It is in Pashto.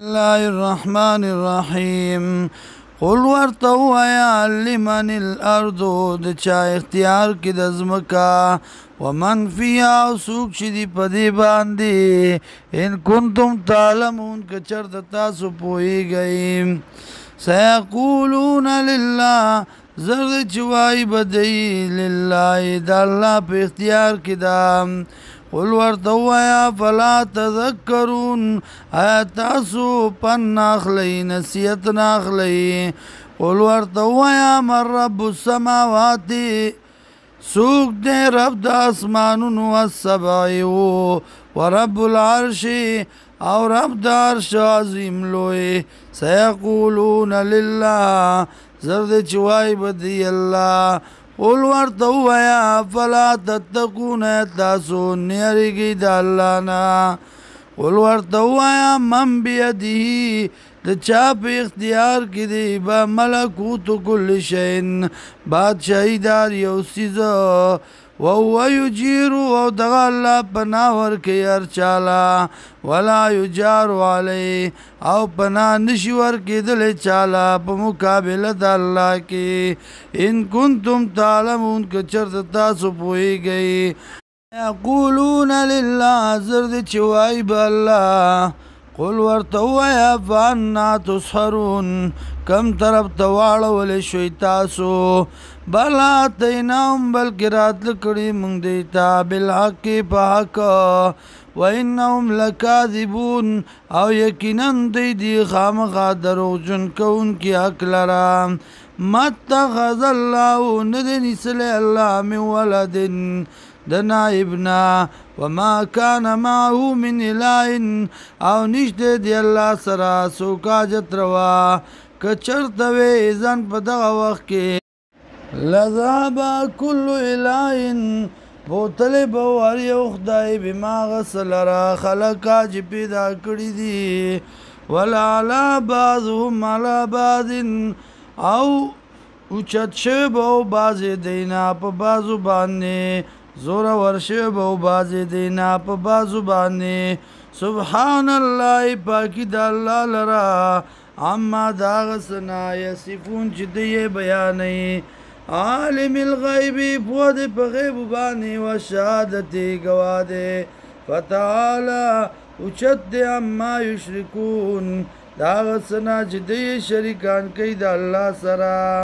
الله الرحمن الرحیم قل ورته ووایه لمن الارض د چا اختیار کې د ځمکه ومن فیها او څوک چې دي په دې باندې ان کنتم تعلمون که چېرته تاسو پوهیږئ سیقولون لله زر دی چې وایي به دی لله د الله په اختیار کې ده قل ورته ووایه فلا تذکرون آیا تاسو پند نه اخلئ نصیحت نه اخلئ قل ورته ووایه من رب السماوات څوک دی رب د اسمانونو السبع و رب العرش او رب د عرش عظیم لوی سیقولون لله زر دی چې وایي به دی الله قل ورته ووایه فلا تتقون تاسو نه یریږئ د الله نه قل ورته ووایه من بیده د چا په اختیار کې دی به ملکوت کل شی بادشاهي د هر یو څیز وهو یجیر او دغه الله پناه ورکوي هر چاله ولا یجار علیه او پناه نشي ورکېدلی چاله په مقابله د الله کې ان کنتم تعلمون که چېرته تاسو پوهیږئ یقولون لله زر دی چې وایي به الله قل ورته ووایه فانا تسحرون کم طرف ته واړولی شوئ تاسو بل اتیناهم بلکې راتله کړي موږ دوی ته بالحق په حق وانهم لکاذبون او یقینا دوی دي خامخا دروغجن کوونکي حق لره ما اتخذ الله نه دی نیسلی الله من ولد د نائبنا وما كان معه من اله او نشته دی الله سره څوک حاجت روا که چېرته وی ځان په دغه وخت کې لذهب كل اله بوتلی به هر یو خدای بما هغه څه لره خلقه چې پیدا کړي دي ولعلی بعضهم علی بعض او اوچت شوی به و بعضې دینا په بعضو باندې زوره ورشوی به و بعضې دینا په بعضو باندې سبحان الله پاکی د الله لره اما د هغه څه نه یصفون چې دی یې بیانوي عالم الغیب پوه دی په غیبو باندې و شهادت ګواه دی فتعالی اوچت دی اما یشرکون د هغه څه نه چې دی یې شریکان کوي د الله سره